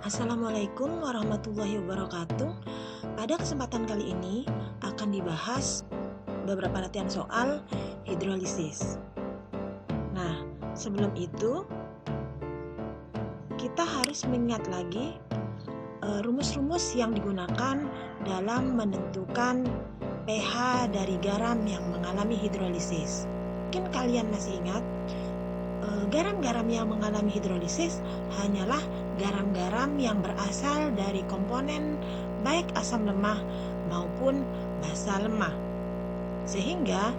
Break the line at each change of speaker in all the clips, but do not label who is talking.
Assalamualaikum warahmatullahi wabarakatuh. Pada kesempatan kali ini akan dibahas beberapa latihan soal hidrolisis. Nah, sebelum itu kita harus mengingat lagi rumus-rumus yang digunakan dalam menentukan pH dari garam yang mengalami hidrolisis. Mungkin kalian masih ingat garam-garam yang mengalami hidrolisis hanyalah garam-garam yang berasal dari komponen baik asam lemah maupun basa lemah. Sehingga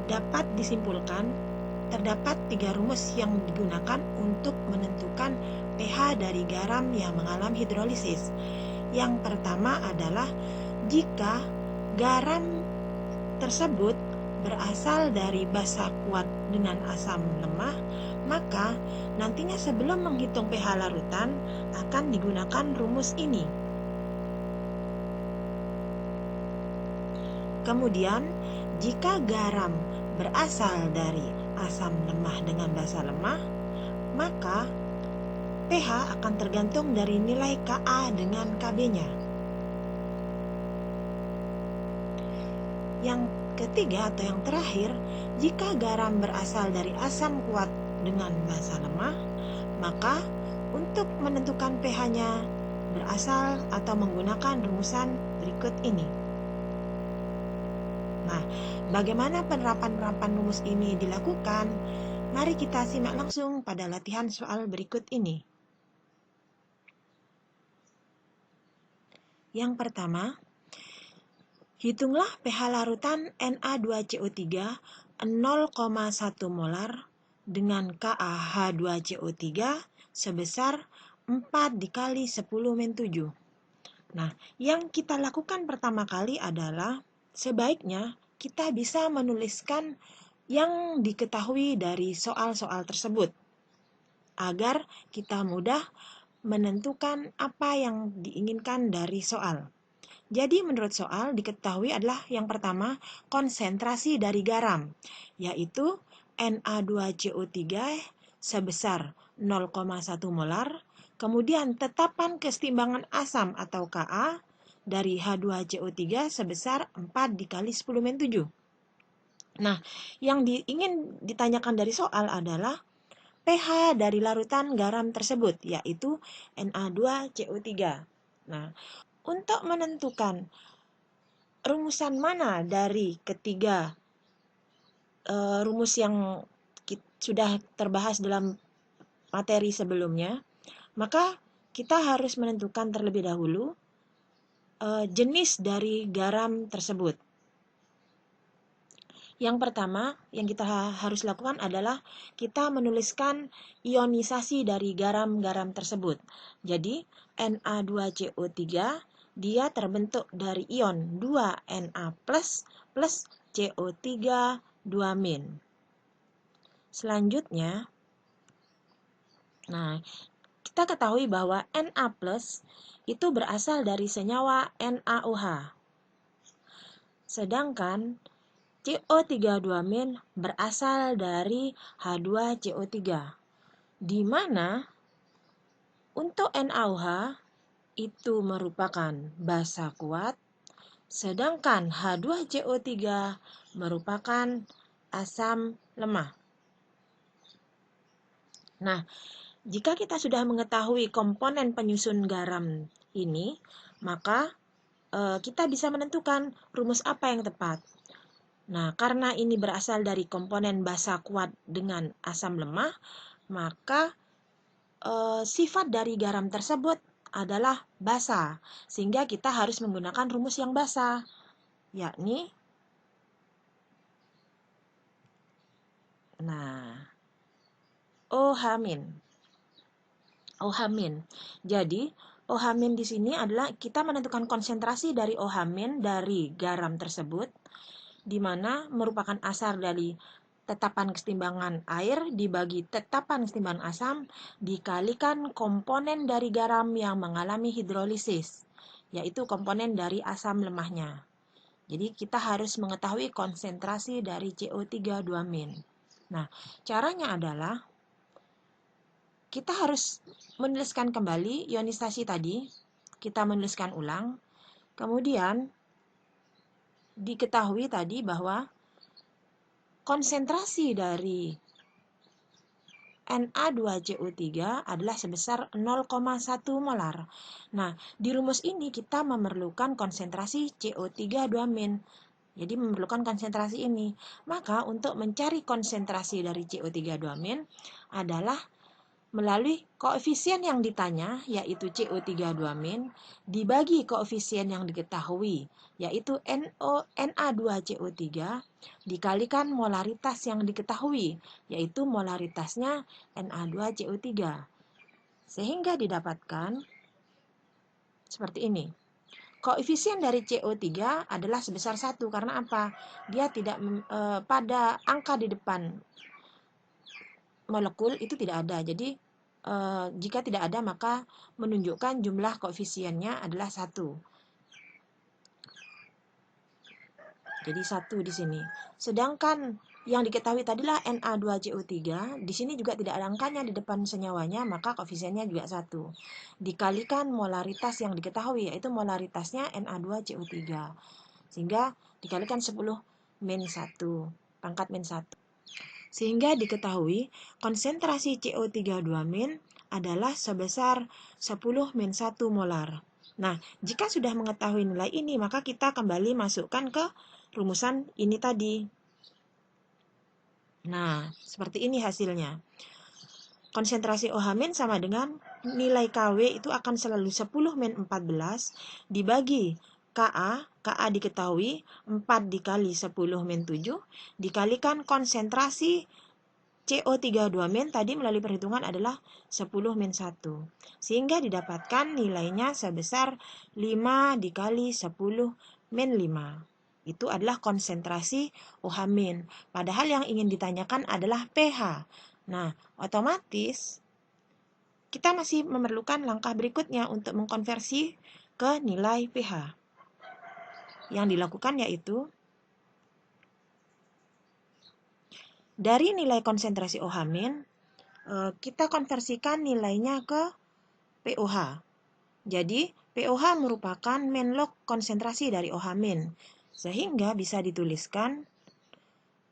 dapat disimpulkan terdapat 3 rumus yang digunakan untuk menentukan pH dari garam yang mengalami hidrolisis. Yang pertama adalah jika garam tersebut berasal dari basa kuat dengan asam lemah, maka nantinya sebelum menghitung pH larutan akan digunakan rumus ini. Kemudian, jika garam berasal dari asam lemah dengan basa lemah, maka pH akan tergantung dari nilai Ka dengan Kb-nya. Yang ketiga atau yang terakhir, jika garam berasal dari asam kuat dengan basa lemah, maka untuk menentukan pH-nya berasal atau menggunakan rumusan berikut ini. Nah, bagaimana penerapan rumus ini dilakukan? Mari kita simak langsung pada latihan soal berikut ini. Yang pertama, hitunglah pH larutan Na2CO3 0,1 molar dengan KaH2CO3 sebesar 4 dikali 10⁻⁷. Nah, yang kita lakukan pertama kali adalah sebaiknya kita bisa menuliskan yang diketahui dari soal-soal tersebut agar kita mudah menentukan apa yang diinginkan dari soal. Jadi menurut soal diketahui adalah yang pertama konsentrasi dari garam, yaitu Na2CO3 sebesar 0,1 molar, kemudian tetapan kesetimbangan asam atau Ka dari H2CO3 sebesar 4 dikali 10⁻⁷. Nah, yang ingin ditanyakan dari soal adalah pH dari larutan garam tersebut, yaitu Na2CO3. Nah, untuk menentukan rumusan mana dari ketiga rumus yang sudah terbahas dalam materi sebelumnya, maka kita harus menentukan terlebih dahulu jenis dari garam tersebut. Yang pertama yang kita harus lakukan adalah kita menuliskan ionisasi dari garam-garam tersebut. Jadi Na2CO3 dia terbentuk dari ion 2Na+ plus CO3 2-. Selanjutnya, nah, kita ketahui bahwa Na+ itu berasal dari senyawa NaOH. Sedangkan CO3 2- berasal dari H2CO3. Di mana untuk NaOH itu merupakan basa kuat, sedangkan H2CO3 merupakan asam lemah. Nah, jika kita sudah mengetahui komponen penyusun garam ini, maka kita bisa menentukan rumus apa yang tepat. Nah, karena ini berasal dari komponen basa kuat dengan asam lemah, maka sifat dari garam tersebut adalah basa, sehingga kita harus menggunakan rumus yang basa, yakni OH-. Jadi OH- di sini adalah kita menentukan konsentrasi dari OH- dari garam tersebut, di mana merupakan asal dari tetapan kesetimbangan air dibagi tetapan kesetimbangan asam dikalikan komponen dari garam yang mengalami hidrolisis, yaitu komponen dari asam lemahnya. Jadi kita harus mengetahui konsentrasi dari CO3 2-. Nah, caranya adalah kita harus menuliskan kembali ionisasi tadi. Kita menuliskan ulang. Kemudian diketahui tadi bahwa konsentrasi dari Na2CO3 adalah sebesar 0,1 molar. Nah, di rumus ini kita memerlukan konsentrasi CO3 2-. Jadi memerlukan konsentrasi ini. Maka untuk mencari konsentrasi dari CO3 2- adalah melalui koefisien yang ditanya, yaitu CO3 2- dibagi koefisien yang diketahui, yaitu Na2CO3, dikalikan molaritas yang diketahui, yaitu molaritasnya Na2CO3. Sehingga didapatkan seperti ini. Koefisien dari CO3 adalah sebesar 1. Karena apa? Dia tidak pada angka di depan molekul itu tidak ada. Jadi jika tidak ada maka menunjukkan jumlah koefisiennya adalah 1. Jadi 1 di sini. Sedangkan yang diketahui tadilah Na2CO3, di sini juga tidak ada angkanya di depan senyawanya, maka koefisiennya juga 1. Dikalikan molaritas yang diketahui, yaitu molaritasnya Na2CO3. Sehingga dikalikan 10 min 1, pangkat min 1. Sehingga diketahui konsentrasi CO3 2- adalah sebesar 10 min 1 molar. Nah, jika sudah mengetahui nilai ini, maka kita kembali masukkan ke rumusan ini tadi. Nah, seperti ini hasilnya. Konsentrasi OH- sama dengan nilai KW itu akan selalu 10 min 14 dibagi KA diketahui 4 dikali 10 min 7 dikalikan konsentrasi CO3 2- tadi melalui perhitungan adalah 10 min 1. Sehingga didapatkan nilainya sebesar 5 dikali 10 min 5. Itu adalah konsentrasi OH-. Padahal yang ingin ditanyakan adalah pH. Nah, otomatis kita masih memerlukan langkah berikutnya untuk mengkonversi ke nilai pH. Yang dilakukan yaitu dari nilai konsentrasi OH-, kita konversikan nilainya ke pOH. Jadi, pOH merupakan min log konsentrasi dari OH-. Sehingga bisa dituliskan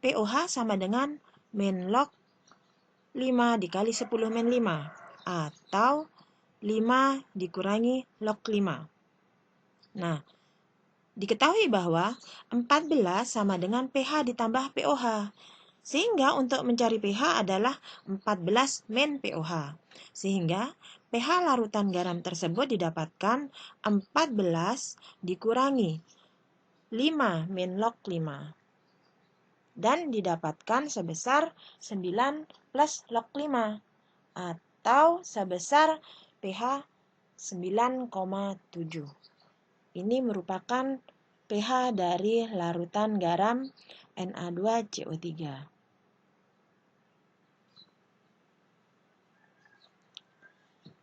pOH sama dengan min log 5 dikali 10 min 5 atau 5 dikurangi log 5. Nah, diketahui bahwa 14 sama dengan pH ditambah pOH. Sehingga untuk mencari pH adalah 14 min pOH. Sehingga pH larutan garam tersebut didapatkan 14 dikurangi 5 min log 5. Dan didapatkan sebesar 9 plus log 5 atau sebesar pH 9,7. Ini merupakan pH dari larutan garam Na2CO3.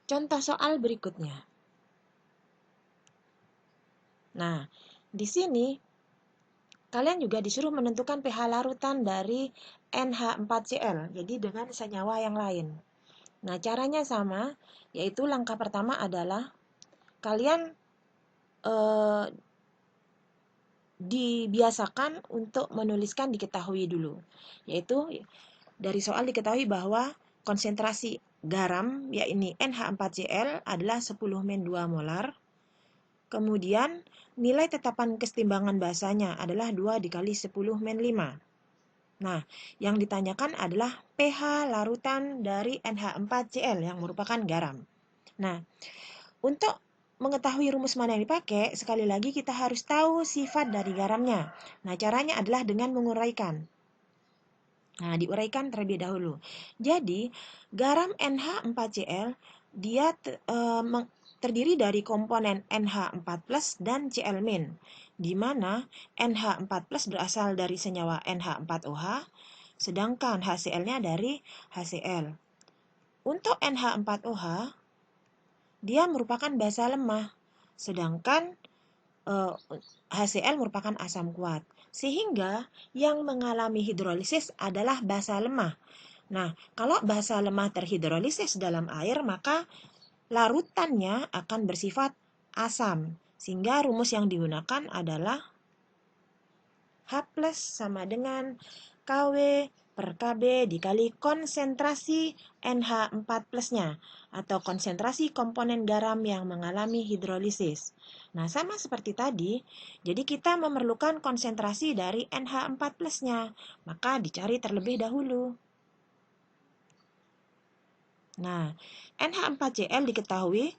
Contoh soal berikutnya. Nah, di sini kalian juga disuruh menentukan pH larutan dari NH4Cl, jadi dengan senyawa yang lain. Nah, caranya sama, yaitu langkah pertama adalah kalian dibiasakan untuk menuliskan diketahui dulu. Yaitu dari soal diketahui bahwa konsentrasi garam, yakni NH4Cl adalah 10 min 2 molar. Kemudian nilai tetapan kesetimbangan basanya adalah 2 dikali 10 min 5. Nah, yang ditanyakan adalah pH larutan dari NH4Cl yang merupakan garam. Nah, untuk mengetahui rumus mana yang dipakai, sekali lagi kita harus tahu sifat dari garamnya. Nah, caranya adalah dengan menguraikan. Nah, diuraikan terlebih dahulu. Jadi, garam NH4Cl dia terdiri dari komponen NH4+ dan Cl-, di mana NH4+ berasal dari senyawa NH4OH, sedangkan HCl-nya dari HCl. Untuk NH4OH, dia merupakan basa lemah, sedangkan HCl merupakan asam kuat. Sehingga yang mengalami hidrolisis adalah basa lemah. Nah, kalau basa lemah terhidrolisis dalam air, maka larutannya akan bersifat asam. Sehingga rumus yang digunakan adalah H plus sama dengan KW per KB dikali konsentrasi NH4 plusnya atau konsentrasi komponen garam yang mengalami hidrolisis. Nah, sama seperti tadi, jadi kita memerlukan konsentrasi dari NH4 plusnya, maka dicari terlebih dahulu. Nah, NH4Cl diketahui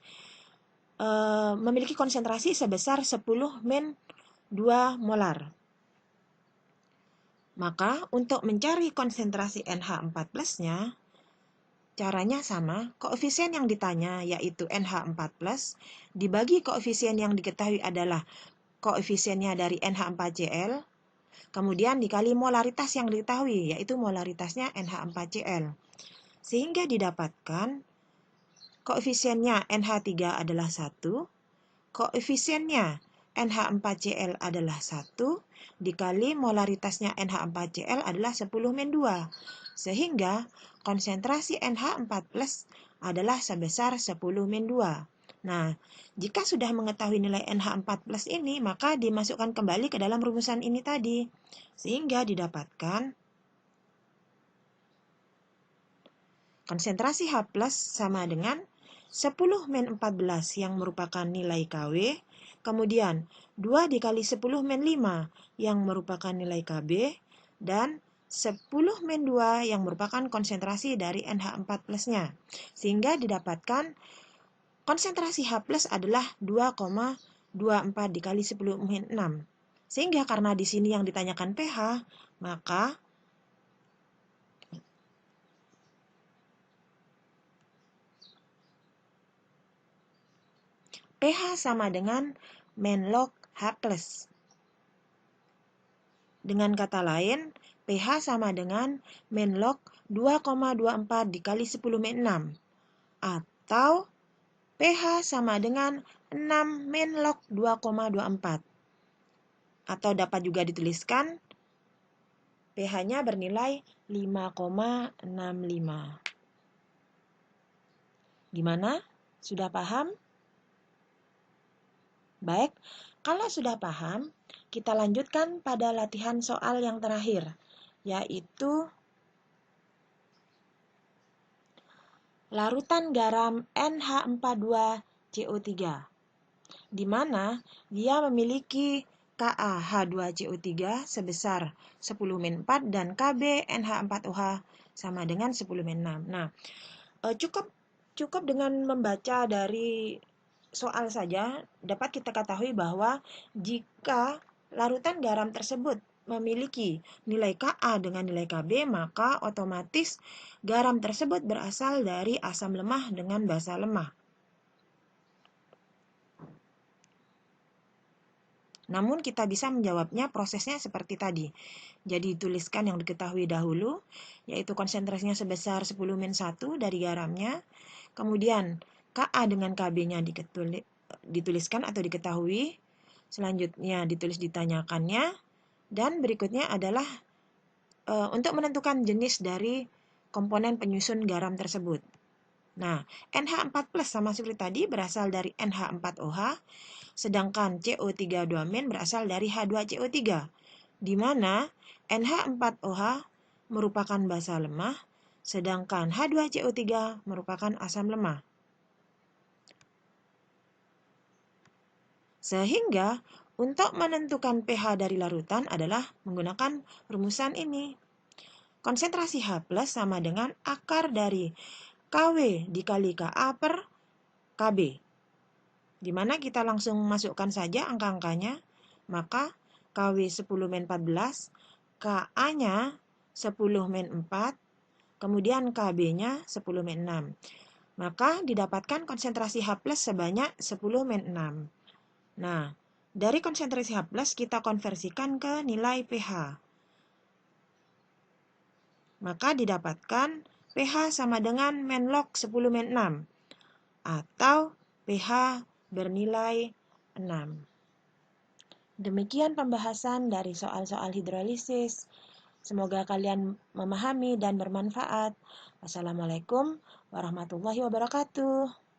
memiliki konsentrasi sebesar 10-2 molar. Maka untuk mencari konsentrasi NH4 plusnya, caranya sama, koefisien yang ditanya yaitu NH4 plus, dibagi koefisien yang diketahui adalah koefisiennya dari NH4Cl, kemudian dikali molaritas yang diketahui, yaitu molaritasnya NH4Cl. Sehingga didapatkan koefisiennya NH3 adalah 1, koefisiennya NH4Cl adalah 1, dikali molaritasnya NH4Cl adalah 10-2. Sehingga konsentrasi NH4 plus adalah sebesar 10-2. Nah, jika sudah mengetahui nilai NH4 plus ini, maka dimasukkan kembali ke dalam rumusan ini tadi. Sehingga didapatkan konsentrasi H plus sama dengan 10-14 yang merupakan nilai KW, kemudian 2 dikali 10-5 yang merupakan nilai KB, dan 10-2 yang merupakan konsentrasi dari NH4 plusnya. Sehingga didapatkan konsentrasi H plus adalah 2,24 dikali 10-6. Sehingga karena di sini yang ditanyakan pH, maka pH sama dengan men-log H+. Dengan kata lain, pH sama dengan men-log 2,24 dikali 10-6. Atau pH sama dengan 6 men-log 2,24. Atau dapat juga dituliskan pH-nya bernilai 5,65. Gimana? Sudah paham? Baik, kalau sudah paham, kita lanjutkan pada latihan soal yang terakhir, yaitu larutan garam NH42CO3, di mana dia memiliki KaH2CO3 sebesar 10-4 dan Kb NH4OH sama dengan 10-6. Nah, cukup dengan membaca dari soal saja dapat kita ketahui bahwa jika larutan garam tersebut memiliki nilai Ka dengan nilai Kb, maka otomatis garam tersebut berasal dari asam lemah dengan basa lemah. Namun kita bisa menjawabnya prosesnya seperti tadi. Jadi tuliskan yang diketahui dahulu, yaitu konsentrasinya sebesar 10-1 dari garamnya. Kemudian Ka dengan Kb-nya dituliskan atau diketahui. Selanjutnya ditulis ditanyakannya. Dan berikutnya adalah untuk menentukan jenis dari komponen penyusun garam tersebut. Nah, NH4 plus sama seperti tadi berasal dari NH4OH, sedangkan CO3 berasal dari H2CO3, di mana NH4OH merupakan basa lemah, sedangkan H2CO3 merupakan asam lemah. Sehingga untuk menentukan pH dari larutan adalah menggunakan rumusan ini. Konsentrasi H plus sama dengan akar dari KW dikali Ka per Kb. Di mana kita langsung masukkan saja angka-angkanya, maka KW 10-14, Ka-nya 10-4, kemudian Kb-nya 10-6. Maka didapatkan konsentrasi H plus sebanyak 10-6. Nah, dari konsentrasi H plus kita konversikan ke nilai pH. Maka didapatkan pH sama dengan men-log 10-6 atau pH bernilai 6. Demikian pembahasan dari soal-soal hidrolisis Semoga kalian memahami dan bermanfaat. Wassalamualaikum warahmatullahi wabarakatuh.